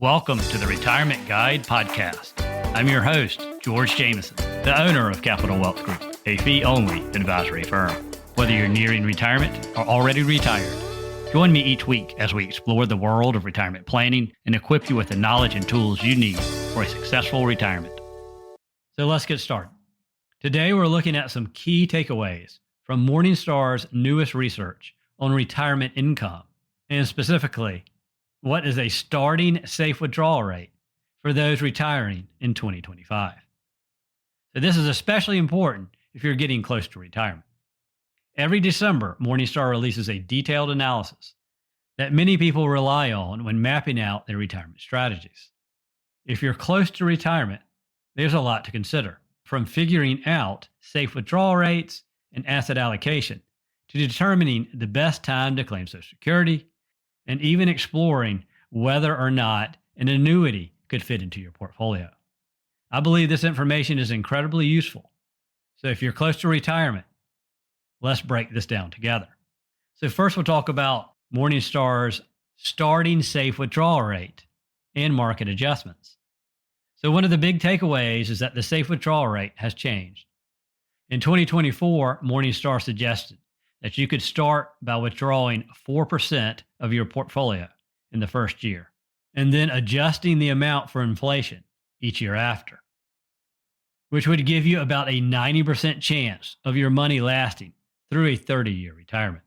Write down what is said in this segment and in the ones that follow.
Welcome to the Retirement Guide Podcast. I'm your host, George Jameson, the owner of Capital Wealth Group, a fee-only advisory firm. Whether you're nearing retirement or already retired, join me each week as we explore the world of retirement planning and equip you with the knowledge and tools you need for a successful retirement. So let's get started. Today, we're looking at some key takeaways from Morningstar's newest research on retirement income, and specifically, what is a starting safe withdrawal rate for those retiring in 2025? So this is especially important if you're getting close to retirement. Every December, Morningstar releases a detailed analysis that many people rely on when mapping out their retirement strategies. If you're close to retirement, there's a lot to consider, from figuring out safe withdrawal rates and asset allocation to determining the best time to claim Social Security, and even exploring whether or not an annuity could fit into your portfolio. I believe this information is incredibly useful. So if you're close to retirement, let's break this down together. So first, we'll talk about Morningstar's starting safe withdrawal rate and market adjustments. So one of the big takeaways is that the safe withdrawal rate has changed. In 2024, Morningstar suggested that you could start by withdrawing 4% of your portfolio in the first year, and then adjusting the amount for inflation each year after, which would give you about a 90% chance of your money lasting through a 30-year retirement.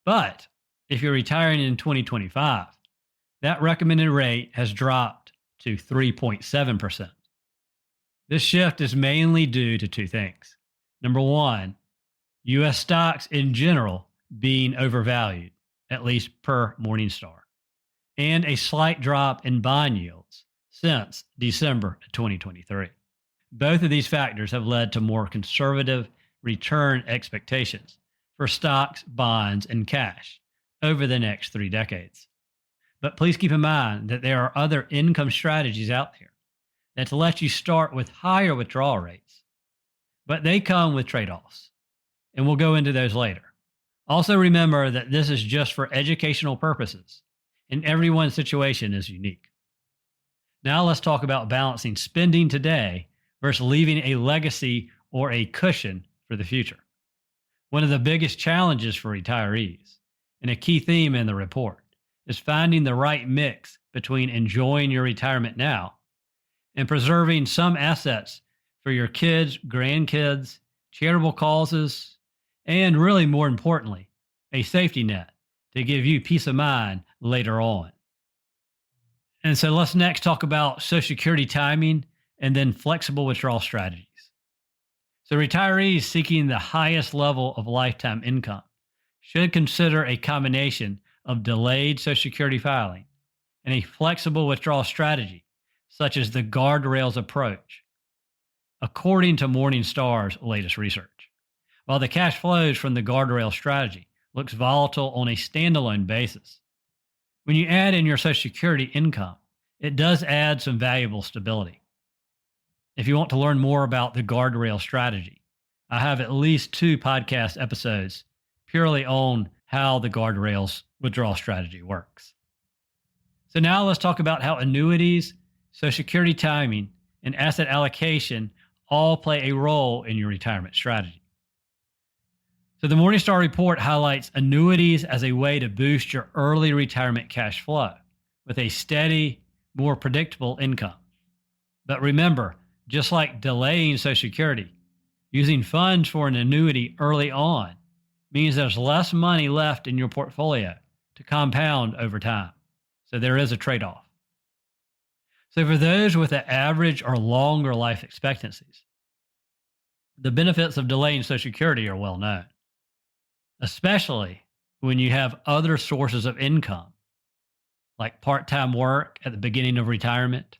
But if you're retiring in 2025, that recommended rate has dropped to 3.7%. This shift is mainly due to two things. Number one, U.S. stocks in general being overvalued, at least per Morningstar, and a slight drop in bond yields since December 2023. Both of these factors have led to more conservative return expectations for stocks, bonds, and cash over the next 3 decades. But please keep in mind that there are other income strategies out there that let you start with higher withdrawal rates, but they come with trade-offs. And we'll go into those later. Also remember that this is just for educational purposes, and everyone's situation is unique. Now let's talk about balancing spending today versus leaving a legacy or a cushion for the future. One of the biggest challenges for retirees, and a key theme in the report, is finding the right mix between enjoying your retirement now and preserving some assets for your kids, grandkids, charitable causes, and really more importantly, a safety net to give you peace of mind later on. And so let's next talk about Social Security timing and then flexible withdrawal strategies. So retirees seeking the highest level of lifetime income should consider a combination of delayed Social Security filing and a flexible withdrawal strategy, such as the guardrails approach, according to Morningstar's latest research. While the cash flows from the guardrail strategy looks volatile on a standalone basis, when you add in your Social Security income, it does add some valuable stability. If you want to learn more about the guardrail strategy, I have at least 2 podcast episodes purely on how the guardrails withdrawal strategy works. So now let's talk about how annuities, Social Security timing, and asset allocation all play a role in your retirement strategy. So the Morningstar report highlights annuities as a way to boost your early retirement cash flow with a steady, more predictable income. But remember, just like delaying Social Security, using funds for an annuity early on means there's less money left in your portfolio to compound over time. So there is a trade-off. So for those with an average or longer life expectancies, the benefits of delaying Social Security are well known, especially when you have other sources of income, like part-time work at the beginning of retirement,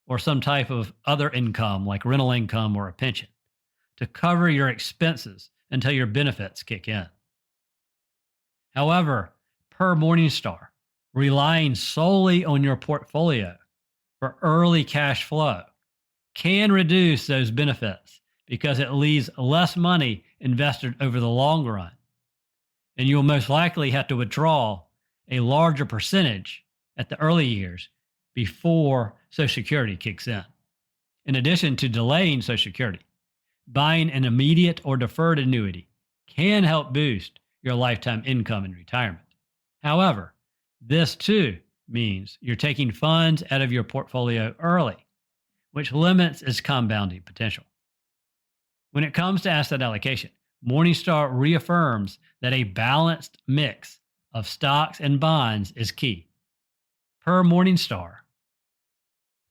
or some type of other income like rental income or a pension, to cover your expenses until your benefits kick in. However, per Morningstar, relying solely on your portfolio for early cash flow can reduce those benefits because it leaves less money invested over the long run. And you'll most likely have to withdraw a larger percentage at the early years before Social Security kicks in. In addition to delaying Social Security, buying an immediate or deferred annuity can help boost your lifetime income in retirement. However, this too means you're taking funds out of your portfolio early, which limits its compounding potential. When it comes to asset allocation, Morningstar reaffirms that a balanced mix of stocks and bonds is key. Per Morningstar,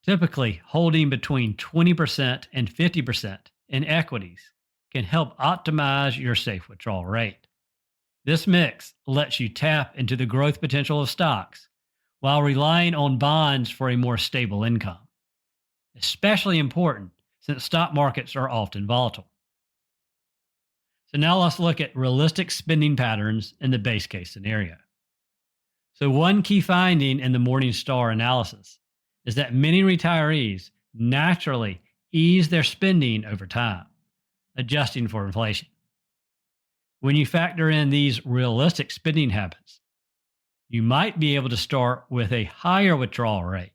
typically holding between 20% and 50% in equities can help optimize your safe withdrawal rate. This mix lets you tap into the growth potential of stocks while relying on bonds for a more stable income, especially important since stock markets are often volatile. So now let's look at realistic spending patterns in the base case scenario. So one key finding in the Morningstar analysis is that many retirees naturally ease their spending over time, adjusting for inflation. When you factor in these realistic spending habits, you might be able to start with a higher withdrawal rate,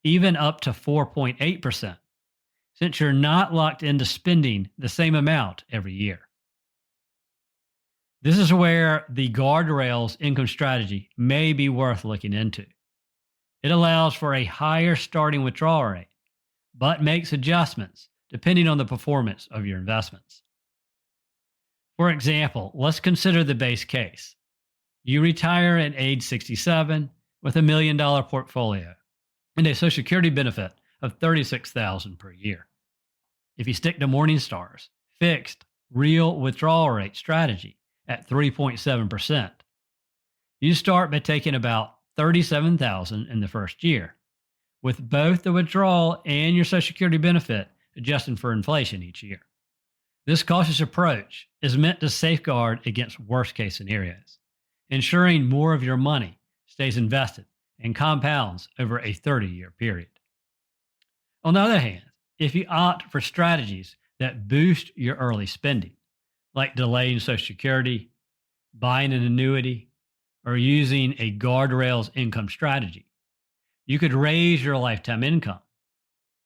even up to 4.8%, since you're not locked into spending the same amount every year. This is where the guardrails income strategy may be worth looking into. It allows for a higher starting withdrawal rate, but makes adjustments depending on the performance of your investments. For example, let's consider the base case. You retire at age 67 with $1 million portfolio and a Social Security benefit of $36,000 per year. If you stick to Morningstar's fixed real withdrawal rate strategy at 3.7%, you start by taking about $37,000 in the first year, with both the withdrawal and your Social Security benefit adjusting for inflation each year. This cautious approach is meant to safeguard against worst-case scenarios, ensuring more of your money stays invested and compounds over a 30-year period. On the other hand, if you opt for strategies that boost your early spending, like delaying Social Security, buying an annuity, or using a guardrails income strategy, you could raise your lifetime income,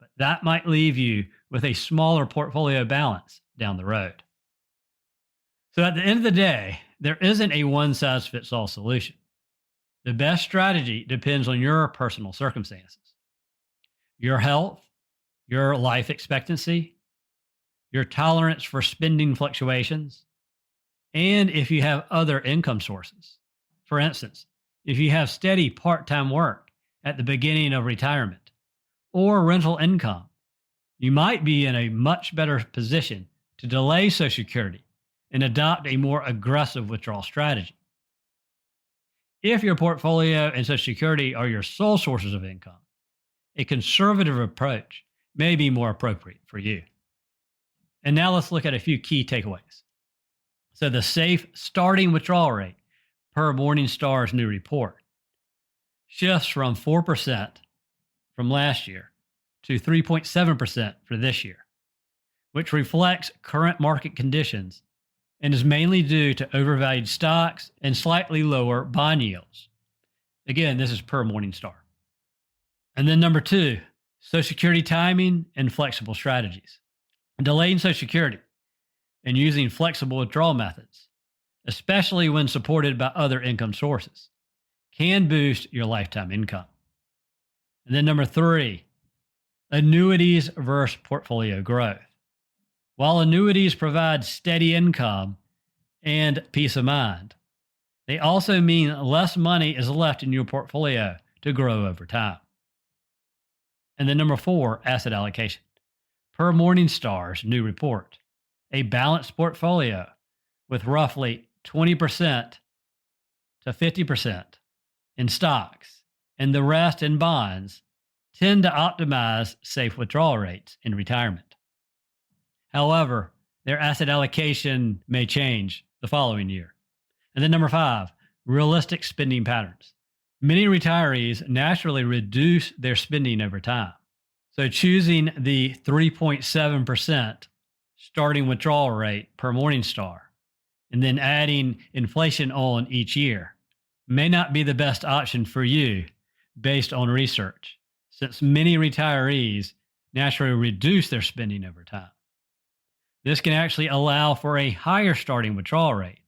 but that might leave you with a smaller portfolio balance down the road. So at the end of the day, there isn't a one-size-fits-all solution. The best strategy depends on your personal circumstances, your health, your life expectancy, your tolerance for spending fluctuations, and if you have other income sources. For instance, if you have steady part-time work at the beginning of retirement or rental income, you might be in a much better position to delay Social Security and adopt a more aggressive withdrawal strategy. If your portfolio and Social Security are your sole sources of income, a conservative approach may be more appropriate for you. And now let's look at a few key takeaways. So the safe starting withdrawal rate per Morningstar's new report shifts from 4% from last year to 3.7% for this year, which reflects current market conditions and is mainly due to overvalued stocks and slightly lower bond yields. Again, this is per Morningstar. And then number 2, Social Security timing and flexible strategies. Delaying Social Security and using flexible withdrawal methods, especially when supported by other income sources, can boost your lifetime income. And then number 3, annuities versus portfolio growth. While annuities provide steady income and peace of mind, they also mean less money is left in your portfolio to grow over time. And then number 4, asset allocation. Per Morningstar's new report, a balanced portfolio with roughly 20% to 50% in stocks and the rest in bonds tend to optimize safe withdrawal rates in retirement. However, their asset allocation may change the following year. And then number 5, realistic spending patterns. Many retirees naturally reduce their spending over time. So choosing the 3.7% starting withdrawal rate per Morningstar and then adding inflation on each year may not be the best option for you based on research since many retirees naturally reduce their spending over time. This can actually allow for a higher starting withdrawal rate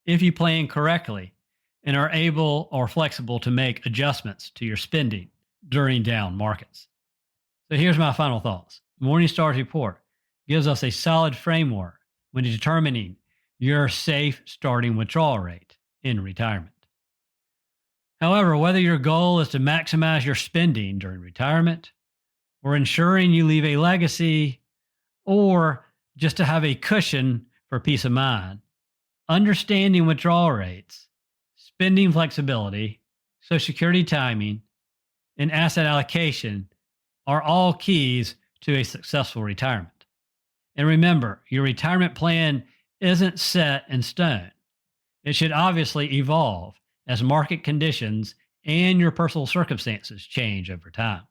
if you plan correctly and are able or flexible to make adjustments to your spending during down markets. So here's my final thoughts. Morningstar's report gives us a solid framework when determining your safe starting withdrawal rate in retirement. However, whether your goal is to maximize your spending during retirement or ensuring you leave a legacy or just to have a cushion for peace of mind, understanding withdrawal rates, spending flexibility, Social Security timing, and asset allocation are all keys to a successful retirement. And remember, your retirement plan isn't set in stone. It should obviously evolve as market conditions and your personal circumstances change over time.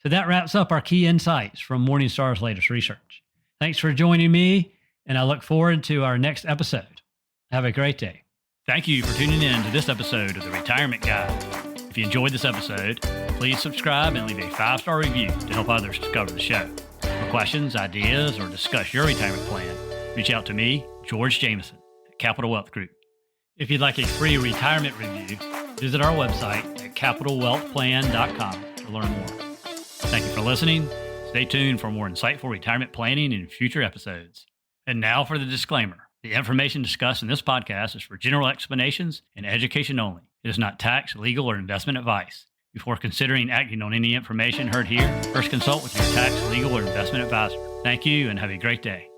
So that wraps up our key insights from Morningstar's latest research. Thanks for joining me, and I look forward to our next episode. Have a great day. Thank you for tuning in to this episode of The Retirement Guide. If you enjoyed this episode, please subscribe and leave a 5-star review to help others discover the show. For questions, ideas, or discuss your retirement plan, reach out to me, George Jameson, at Capital Wealth Group. If you'd like a free retirement review, visit our website at capitalwealthplan.com to learn more. Thank you for listening. Stay tuned for more insightful retirement planning in future episodes. And now for the disclaimer. The information discussed in this podcast is for general explanations and education only. It is not tax, legal, or investment advice. Before considering acting on any information heard here, first consult with your tax, legal, or investment advisor. Thank you and have a great day.